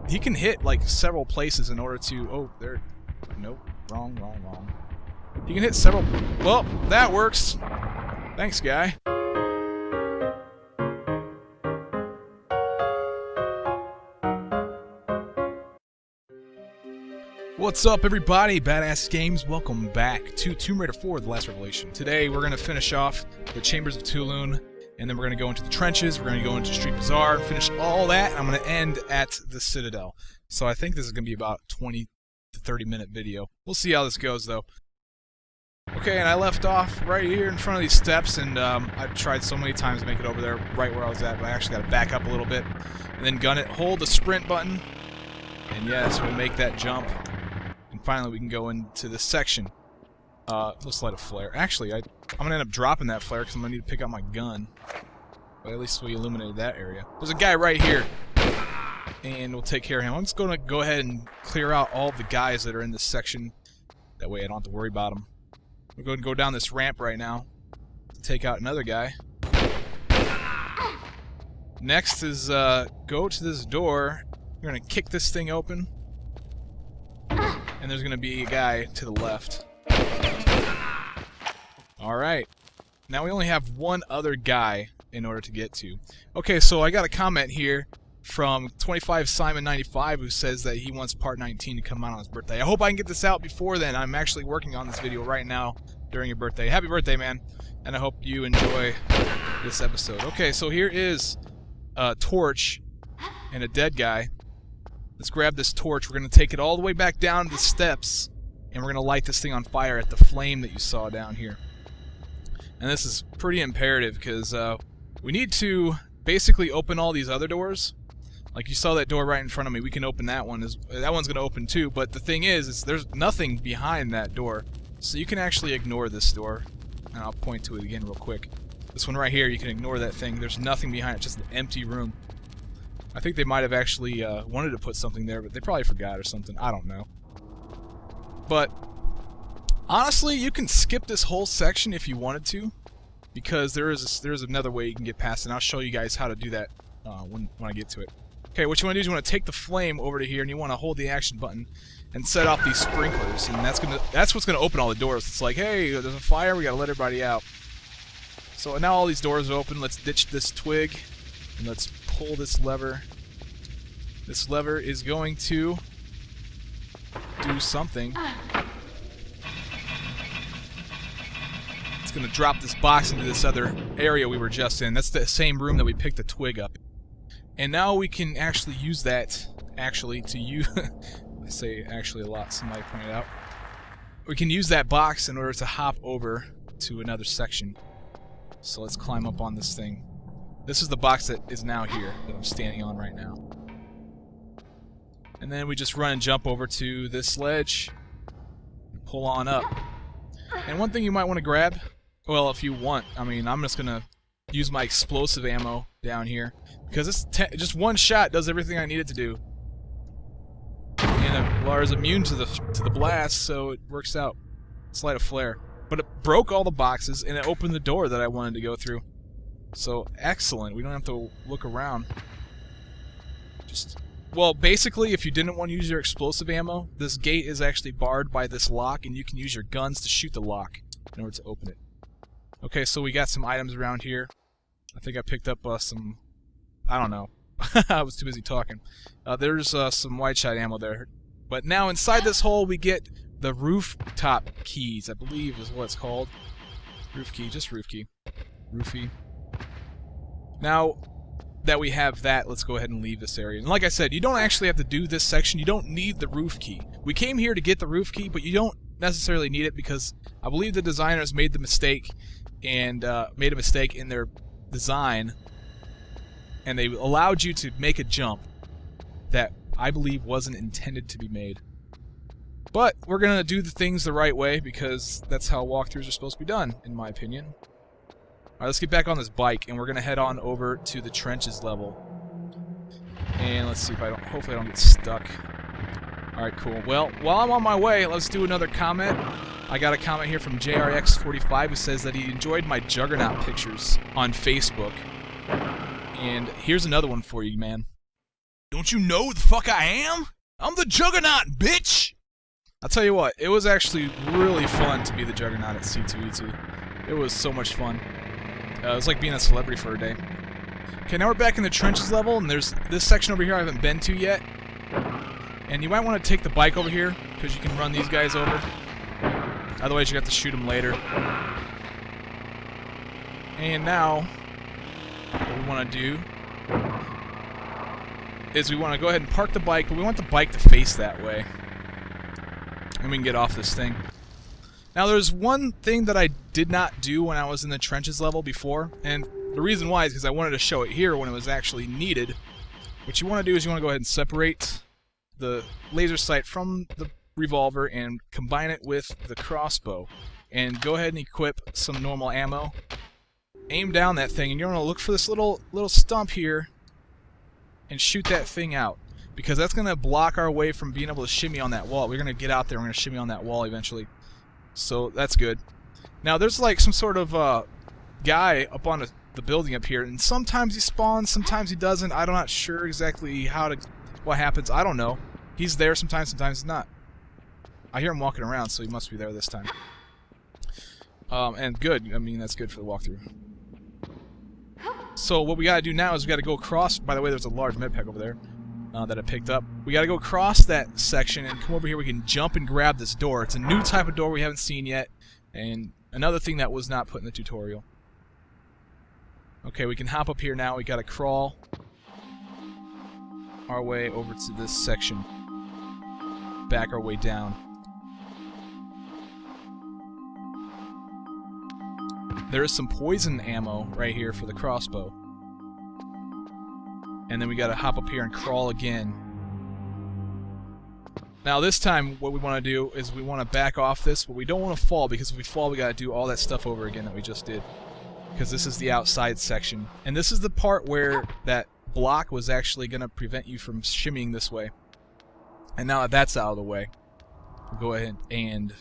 he can hit like several places in order to. Oh, there. Nope. Wrong. He can hit several. Well, that works. Thanks, guy. What's up, everybody? Badass Games. Welcome back to Tomb Raider 4: The Last Revelation. Today, we're going to finish off the Chambers of Tulun, and then we're going to go into the trenches, we're going to go into Street Bazaar, finish all that, and I'm going to end at the Citadel. So I think this is going to be about a 20 to 30 minute video. We'll see how this goes, though. Okay, and I left off right here in front of these steps, and I've tried so many times to make it over there right where I was at, but I actually got to back up a little bit, and then gun it, hold the sprint button, and yes, we'll make that jump. And finally, we can go into this section. Let's light a flare. Actually, I'm going to end up dropping that flare because I'm going to need to pick up my gun. But at least we illuminated that area. There's a guy right here. And we'll take care of him. I'm just going to go ahead and clear out all the guys that are in this section. That way I don't have to worry about them. We're going to go down this ramp right now to take out another guy. Next is go to this door. We're going to kick this thing open. And there's going to be a guy to the left. Alright. Now we only have one other guy in order to get to. Okay, so I got a comment here from 25Simon95 who says that he wants part 19 to come out on his birthday. I hope I can get this out before then. I'm actually working on this video right now during your birthday. Happy birthday, man. And I hope you enjoy this episode. Okay, so here is a torch and a dead guy. Let's grab this torch. We're going to take it all the way back down the steps, and we're going to light this thing on fire at the flame that you saw down here. And this is pretty imperative because we need to basically open all these other doors. Like you saw that door right in front of me. We can open that one. That one's going to open too, but the thing is there's nothing behind that door. So you can actually ignore this door. And I'll point to it again real quick. This one right here, you can ignore that thing. There's nothing behind it, just an empty room. I think they might have actually wanted to put something there, but they probably forgot or something. I don't know. But honestly, you can skip this whole section if you wanted to, because there's another way you can get past it, and I'll show you guys how to do that when I get to it. Okay, what you want to do is you want to take the flame over to here, and you want to hold the action button and set off these sprinklers, and that's what's gonna open all the doors. It's like, hey, there's a fire, we gotta let everybody out. So now all these doors are open. Let's ditch this twig. And let's pull this lever. This lever is going to do something. It's going to drop this box into this other area we were just in. That's the same room that we picked the twig up. And now we can actually use that, to use... I say actually a lot, somebody pointed out. We can use that box in order to hop over to another section. So let's climb up on this thing. This is the box that is now here, that I'm standing on right now. And then we just run and jump over to this ledge, and pull on up. And one thing you might want to grab, well, if you want, I mean, I'm just going to use my explosive ammo down here, because this just one shot does everything I need it to do. And Lara's immune to the blast, so it works out. Let's light a flare. But it broke all the boxes, and it opened the door that I wanted to go through. So, excellent. We don't have to look around. Well, basically, if you didn't want to use your explosive ammo, this gate is actually barred by this lock, and you can use your guns to shoot the lock in order to open it. Okay, so we got some items around here. I think I picked up some... I don't know. I was too busy talking. There's some wide shot ammo there. But now, inside this hole, we get the rooftop keys, I believe is what it's called. Roof key, just roof key. Roofie. Now that we have that, let's go ahead and leave this area. And like I said, you don't actually have to do this section. You don't need the roof key. We came here to get the roof key, but you don't necessarily need it because I believe the designers made the mistake and made a mistake in their design, and they allowed you to make a jump that I believe wasn't intended to be made. But we're gonna do the things the right way because that's how walkthroughs are supposed to be done, in my opinion. Alright, let's get back on this bike, and we're going to head on over to the trenches level. And let's see if hopefully I don't get stuck. Alright, cool. Well, while I'm on my way, let's do another comment. I got a comment here from JRX45 who says that he enjoyed my Juggernaut pictures on Facebook. And here's another one for you, man. Don't you know who the fuck I am? I'm the Juggernaut, bitch! I'll tell you what, it was actually really fun to be the Juggernaut at C2E2. It was so much fun. It was like being a celebrity for a day. Okay, now we're back in the trenches level, and there's this section over here I haven't been to yet. And you might want to take the bike over here, because you can run these guys over. Otherwise, you have to shoot them later. And now, what we want to do is we want to go ahead and park the bike, but we want the bike to face that way. And we can get off this thing. Now, there's one thing that I did not do when I was in the trenches level before, and the reason why is because I wanted to show it here when it was actually needed. What you want to do is you want to go ahead and separate the laser sight from the revolver and combine it with the crossbow. And go ahead and equip some normal ammo. Aim down that thing, and you're going to look for this little stump here and shoot that thing out. Because that's going to block our way from being able to shimmy on that wall. We're going to get out there, we're going to shimmy on that wall eventually. So that's good. Now there's like some sort of guy up on the building up here, and sometimes he spawns, sometimes he doesn't. I'm not sure exactly what happens. I don't know. He's there sometimes, sometimes he's not. I hear him walking around, so he must be there this time. And good. I mean, that's good for the walkthrough. So what we gotta do now is we gotta go across. By the way, there's a large med pack over there that I picked up. We gotta go across that section and come over here. We can jump and grab this door. It's a new type of door we haven't seen yet, and another thing that was not put in the tutorial. Okay, we can hop up here now. We gotta crawl our way over to this section. Back our way down. There is some poison ammo right here for the crossbow. And then we gotta hop up here and crawl again. Now this time what we want to do is we want to back off this, but we don't want to fall, because if we fall we gotta do all that stuff over again that we just did. Because this is the outside section. And this is the part where that block was actually gonna prevent you from shimmying this way. And now that that's out of the way, we'll go ahead and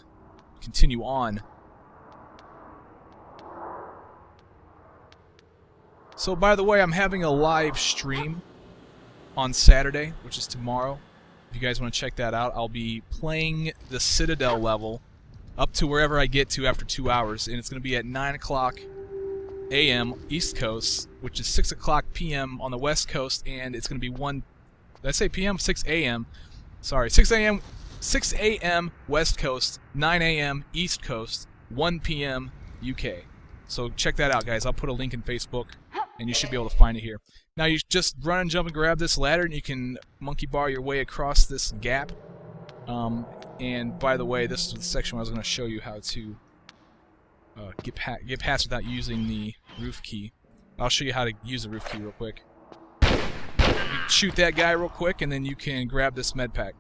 continue on. So, by the way, I'm having a live stream on Saturday, which is tomorrow. If you guys want to check that out, I'll be playing the Citadel level up to wherever I get to after 2 hours, and it's going to be at 9 o'clock a.m. East Coast, which is 6 o'clock p.m. on the West Coast, and it's going to be did I say p.m.? 6 a.m. Sorry, 6 a.m. West Coast, 9 a.m. East Coast, 1 p.m. UK. So check that out, guys. I'll put a link in Facebook, and you should be able to find it here. Now you just run and jump and grab this ladder, and you can monkey bar your way across this gap. And by the way, this is the section where I was going to show you how to get past without using the roof key. I'll show you how to use the roof key real quick. You shoot that guy real quick, and then you can grab this med pack.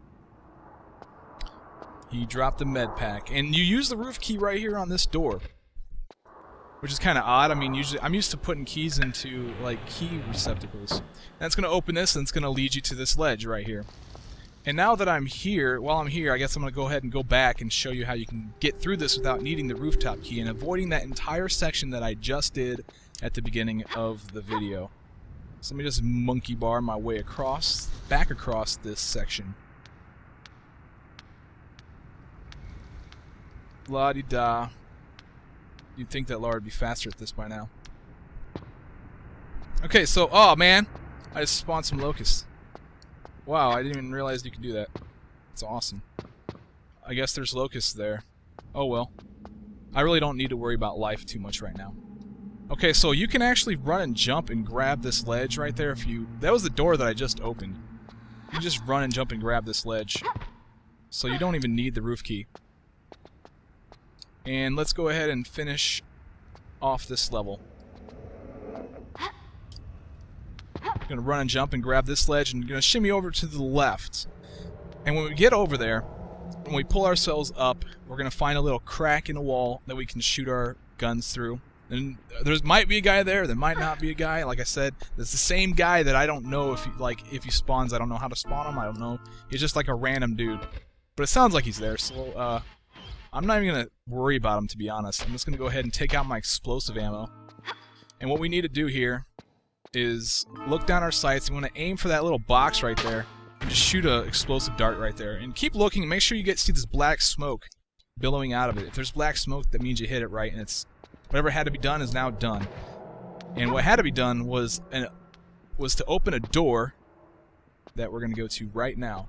You drop the med pack, and you use the roof key right here on this door. Which is kind of odd. I mean, usually I'm used to putting keys into like key receptacles. And that's going to open this, and it's going to lead you to this ledge right here. And now that I'm here, while I'm here, I guess I'm going to go ahead and go back and show you how you can get through this without needing the rooftop key and avoiding that entire section that I just did at the beginning of the video. So let me just monkey bar my way across, back across this section. La-di-da. You'd think that Laura would be faster at this by now. Okay, so, oh man, I just spawned some locusts. Wow, I didn't even realize you could do that. It's awesome. I guess there's locusts there. Oh well. I really don't need to worry about life too much right now. Okay, so you can actually run and jump and grab this ledge right there if you... That was the door that I just opened. You can just run and jump and grab this ledge. So you don't even need the roof key. And let's go ahead and finish off this level. I'm going to run and jump and grab this ledge, and going to shimmy over to the left. And when we get over there, when we pull ourselves up, we're going to find a little crack in the wall that we can shoot our guns through. And there might be a guy there might not be a guy. Like I said, it's the same guy that I don't know if he spawns. I don't know how to spawn him. I don't know. He's just like a random dude. But it sounds like he's there, so I'm not even going to worry about him, to be honest. I'm just going to go ahead and take out my explosive ammo. And what we need to do here is look down our sights. We want to aim for that little box right there. And just shoot a explosive dart right there. And keep looking. Make sure you see this black smoke billowing out of it. If there's black smoke, that means you hit it right, and it's whatever had to be done is now done. And what had to be done was to open a door that we're going to go to right now.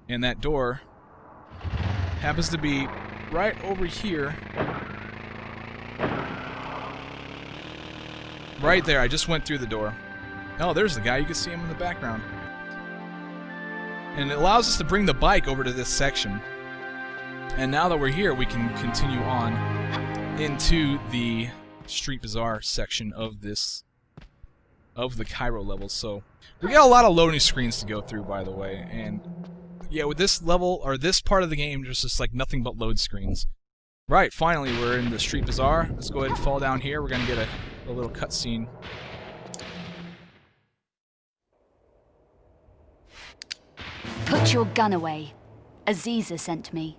And that door happens to be right over here. Right there. I just went through the door. Oh, there's the guy. You can see him in the background. And it allows us to bring the bike over to this section. And now that we're here, we can continue on into the Street Bazaar section of the Cairo level. So we got a lot of loading screens to go through, by the way. And yeah, with this level, or this part of the game, there's just like nothing but load screens. Right, finally we're in the Street Bazaar. Let's go ahead and fall down here. We're going to get a little cutscene. Put your gun away. Aziza sent me.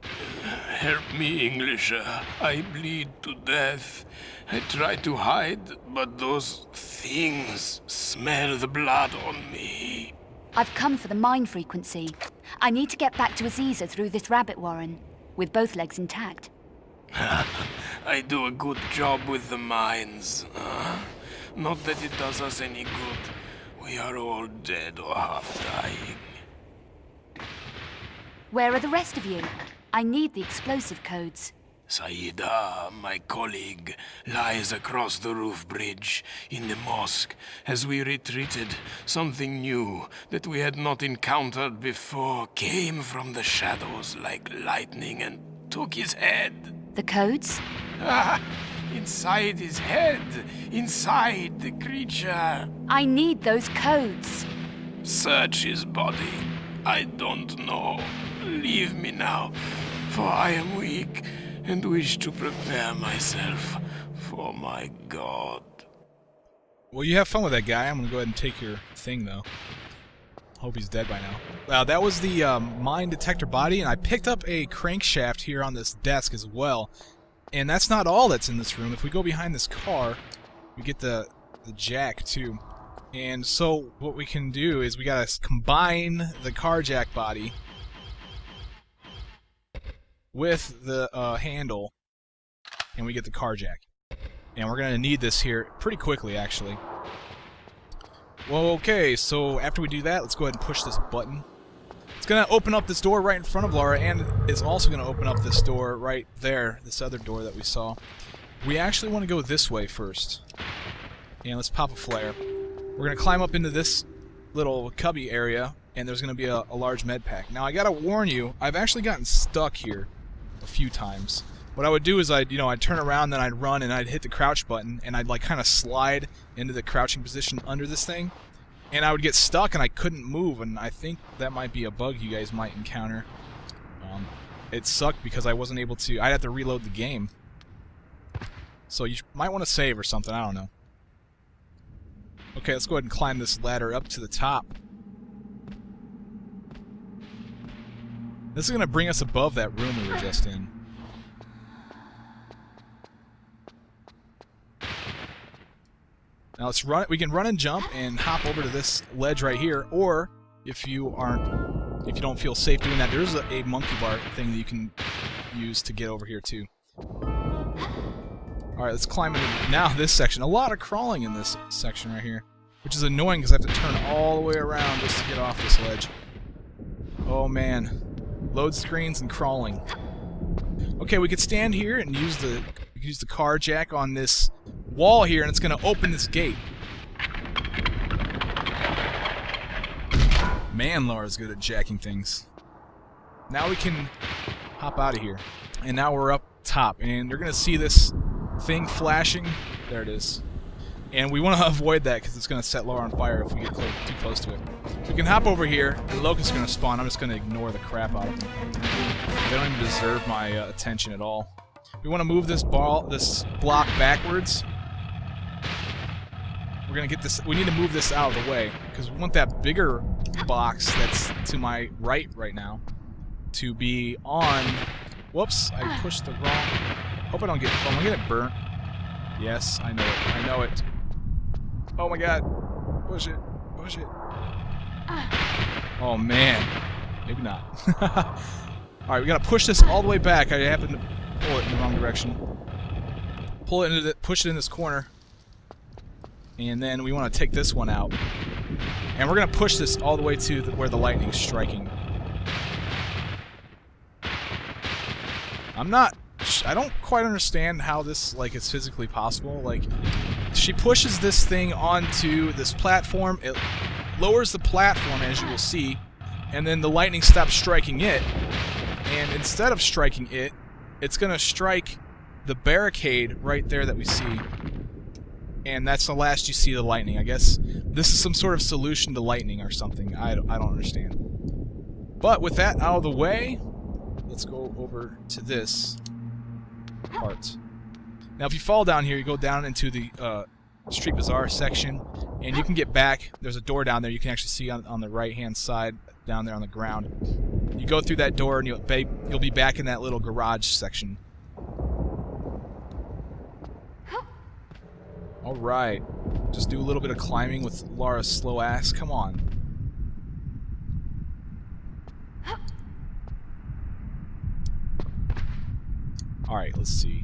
Help me, English. I bleed to death. I try to hide, but those things smell the blood on me. I've come for the mine frequency. I need to get back to Aziza through this rabbit warren, with both legs intact. I do a good job with the mines. Not that it does us any good. We are all dead or half dying. Where are the rest of you? I need the explosive codes. Saida, my colleague, lies across the roof bridge in the mosque. As we retreated, something new that we had not encountered before came from the shadows like lightning and took his head. The codes? Ah, inside his head, inside the creature. I need those codes. Search his body. I don't know. Leave me now, for I am weak and wish to prepare myself for my god. Well, you have fun with that guy. I'm going to go ahead and take your thing, though. Hope he's dead by now. That was the mine detector body, and I picked up a crankshaft here on this desk as well. And that's not all that's in this room. If we go behind this car, we get the jack, too. And so what we can do is we got to combine the car jack body with the handle, and we get the car jack. And we're going to need this here pretty quickly, actually. Well, okay, so after we do that, let's go ahead and push this button. It's going to open up this door right in front of Laura, and it's also going to open up this door right there, this other door that we saw. We actually want to go this way first. And let's pop a flare. We're going to climb up into this little cubby area, and there's going to be a large med pack. Now, I got to warn you, I've actually gotten stuck here a few times. What I would do is I'd turn around, then I'd run, and I'd hit the crouch button, and I'd like kind of slide into the crouching position under this thing, and I would get stuck and I couldn't move, and I think that might be a bug you guys might encounter. It sucked because I wasn't able to. I'd have to reload the game. So you might want to save or something, I don't know. Okay, let's go ahead and climb this ladder up to the top. This is going to bring us above that room we were just in. Now let's run. We can run and jump and hop over to this ledge right here, or if you don't feel safe doing that, there's a monkey bar thing that you can use to get over here too. All right, let's climb into now this section. A lot of crawling in this section right here, which is annoying because I have to turn all the way around just to get off this ledge. Oh man, load screens and crawling. Okay, we could stand here and use the car jack on this wall here, and it's going to open this gate. Man, Laura's good at jacking things. Now we can hop out of here. And now we're up top, and you're going to see this thing flashing. There it is. And we want to avoid that because it's going to set Laura on fire if we get too close to it. We can hop over here. The locust is going to spawn. I'm just going to ignore the crap out of them. They don't even deserve my attention at all. We want to move this block backwards. We're going to get this. We need to move this out of the way because we want that bigger box that's to my right now to be on. Whoops, I pushed the wrong. Hope I don't get... Oh, am I getting burnt? Yes, I know it. I know it. Oh my god. Push it. Push it. Oh man. Maybe not. Alright, we gotta push this all the way back. I happened to pull it in the wrong direction. Pull it into the... Push it in this corner. And then we want to take this one out. And we're gonna push this all the way to where the lightning's striking. I don't quite understand how this, like, is physically possible. Like, she pushes this thing onto this platform, it lowers the platform, as you will see, and then the lightning stops striking it, and instead of striking it, it's gonna strike the barricade right there that we see. And that's the last you see of the lightning. I guess this is some sort of solution to lightning or something. I don't understand. But with that out of the way, let's go over to this part. Now, if you fall down here, you go down into the Street Bazaar section, and you can get back. There's a door down there you can actually see on the right-hand side, down there on the ground. You go through that door, and you'll be back in that little garage section. Alright. Just do a little bit of climbing with Lara's slow ass. Come on. Alright, let's see.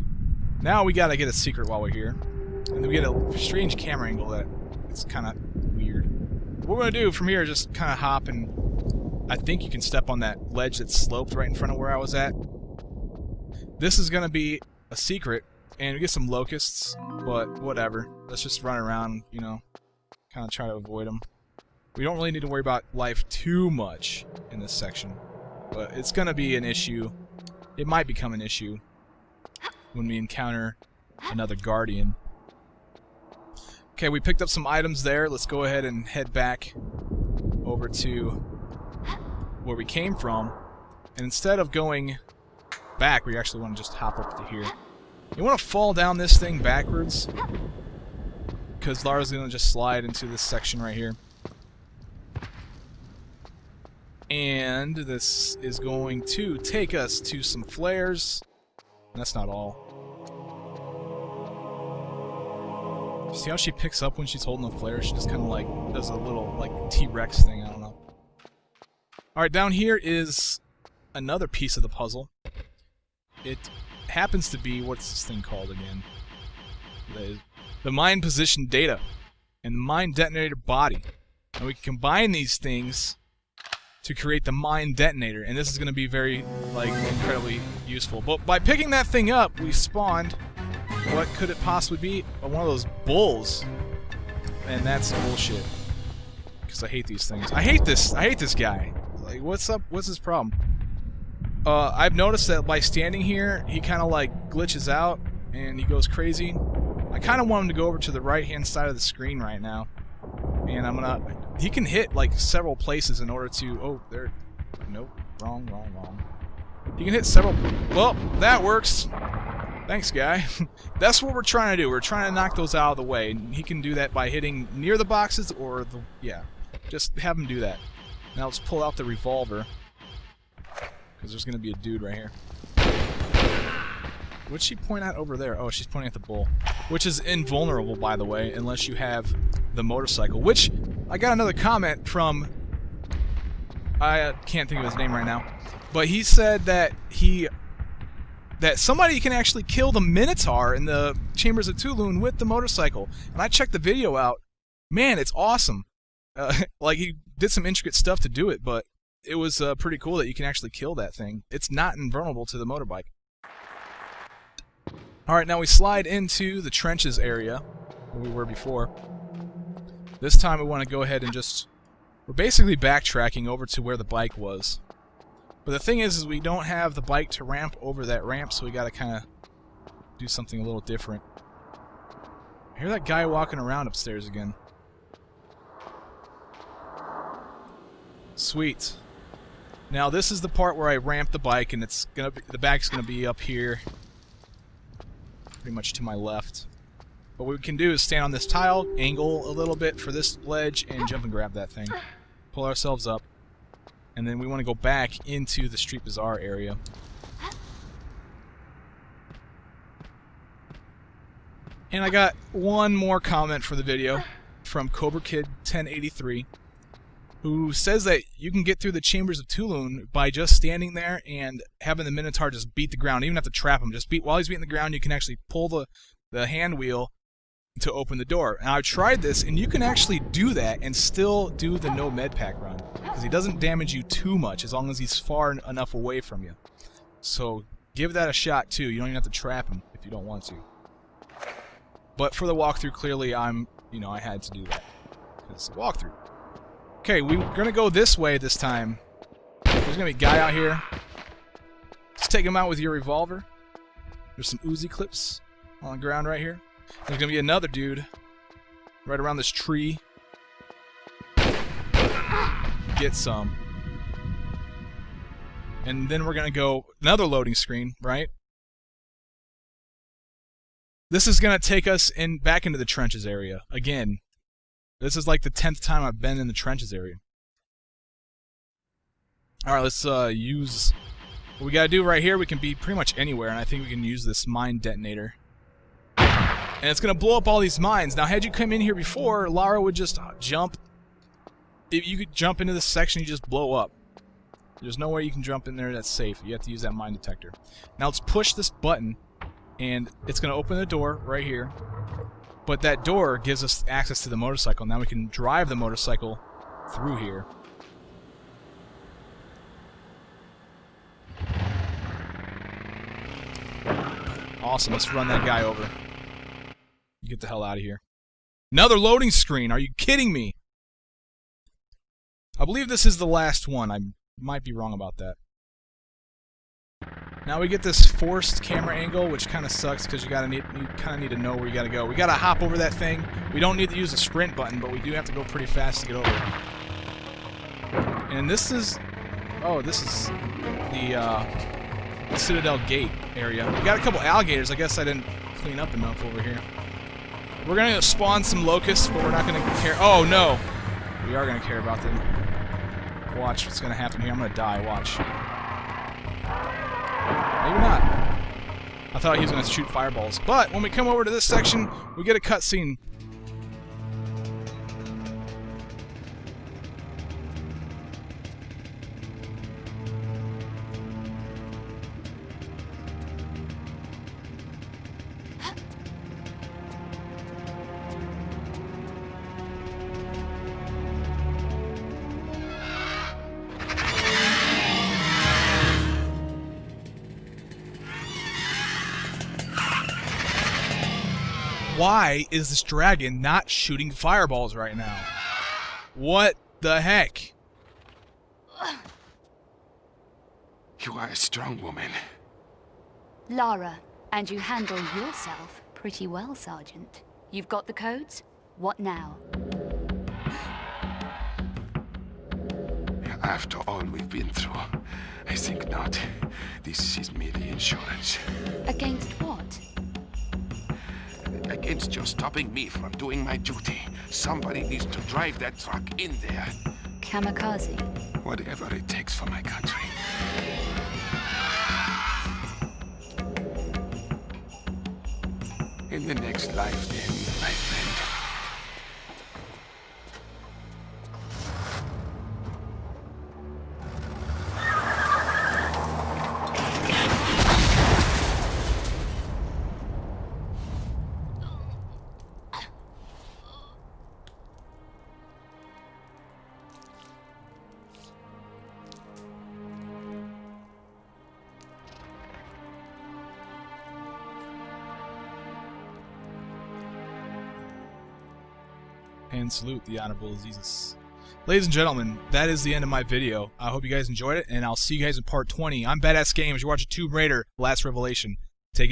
Now we gotta get a secret while we're here. And then we get a strange camera angle that it's kinda weird. What we're gonna do from here is just kinda hop, and I think you can step on that ledge that's sloped right in front of where I was at. This is gonna be a secret, and we get some locusts, but whatever. Let's just run around, you know, kinda try to avoid them. We don't really need to worry about life too much in this section, but it's gonna be an issue. It might become an issue when we encounter another Guardian. Okay, we picked up some items there. Let's go ahead and head back over to where we came from. And instead of going back, we actually want to just hop up to here. You want to fall down this thing backwards, because Lara's going to just slide into this section right here. And this is going to take us to some flares. That's not all. See how she picks up when she's holding the flare? She just kind of like does a little like T-Rex thing, I don't know. Alright, down here is another piece of the puzzle. It happens to be, what's this thing called again? The mine position data and the mine detonator body. And we can combine these things to create the mine detonator, and this is going to be very, like, incredibly useful. But by picking that thing up, we spawned, what could it possibly be? One of those bulls. And that's bullshit. Because I hate these things. I hate this guy. Like, what's up? What's his problem? I've noticed that by standing here, he kind of, like, glitches out, and he goes crazy. I kind of want him to go over to the right-hand side of the screen right now. And I'm gonna... He can hit, like, several places in order to... Oh, there... Nope. Wrong. He can hit several... Well, that works. Thanks, guy. That's what we're trying to do. We're trying to knock those out of the way. And he can do that by hitting near the boxes or the... Yeah. Just have him do that. Now let's pull out the revolver. Because there's gonna be a dude right here. What'd she point at over there? Oh, she's pointing at the bull. Which is invulnerable, by the way, unless you have the motorcycle. Which, I got another comment from... I can't think of his name right now. But he said that that somebody can actually kill the Minotaur in the Chambers of Tulun with the motorcycle. And I checked the video out. Man, it's awesome. Like, he did some intricate stuff to do it, but it was pretty cool that you can actually kill that thing. It's not invulnerable to the motorbike. Alright, now we slide into the trenches area, where we were before. This time we want to go ahead and just... We're basically backtracking over to where the bike was. But the thing is we don't have the bike to ramp over that ramp, so we gotta kind of do something a little different. I hear that guy walking around upstairs again. Sweet. Now this is the part where I ramp the bike, and it's gonna be, the back's gonna be up here, pretty much to my left. What we can do is stand on this tile, angle a little bit for this ledge, and jump and grab that thing. Pull ourselves up, and then we want to go back into the Street Bazaar area. And I got one more comment for the video from Cobra Kid 1083, who says that you can get through the chambers of Tulun by just standing there and having the Minotaur just beat the ground. You don't even have to trap him. Just while he's beating the ground, you can actually pull the hand wheel to open the door. And I've tried this, and you can actually do that and still do the no med pack run, because he doesn't damage you too much as long as he's far enough away from you. So give that a shot too. You don't even have to trap him if you don't want to. But for the walkthrough, clearly I had to do that. It's a walkthrough. Okay, we're gonna go this way this time. There's gonna be a guy out here. Just take him out with your revolver. There's some Uzi clips on the ground right here. There's gonna be another dude right around this tree. Get some. And then we're gonna go another loading screen, right? This is gonna take us back into the trenches area again. This is like the 10th time I've been in the trenches area. All right, let's use what we gotta do right here. We can be pretty much anywhere, and I think we can use this mine detonator. And it's going to blow up all these mines. Now, had you come in here before, Lara would just jump. If you could jump into this section, you just blow up. There's no way you can jump in there that's safe. You have to use that mine detector. Now, let's push this button, and it's going to open the door right here. But that door gives us access to the motorcycle. Now we can drive the motorcycle through here. Awesome. Let's run that guy over. Get the hell out of here. Another loading screen. Are you kidding me? I believe this is the last one. I might be wrong about that. Now we get this forced camera angle, which kind of sucks because you kind of need to know where you got to go. We got to hop over that thing. We don't need to use the sprint button, but we do have to go pretty fast to get over. And this is... Oh, this is the Citadel Gate area. We got a couple alligators. I guess I didn't clean up enough over here. We're going to spawn some locusts, but we're not going to care. Oh, no. We are going to care about them. Watch what's going to happen here. I'm going to die. Watch. Maybe not. I thought he was going to shoot fireballs. But when we come over to this section, we get a cutscene. Why is this dragon not shooting fireballs right now? What the heck? You are a strong woman. Lara, and you handle yourself pretty well, Sergeant. You've got the codes? What now? After all we've been through, I think not. This is merely insurance. Against what? Against your stopping me from doing my duty. Somebody needs to drive that truck in there. Kamikaze. Whatever it takes for my country. In the next life, then, my friend. And salute the Honorable Jesus. Ladies and gentlemen, that is the end of my video. I hope you guys enjoyed it, and I'll see you guys in part 20. I'm Badass Games. You're watching Tomb Raider: Last Revelation. Take it easy.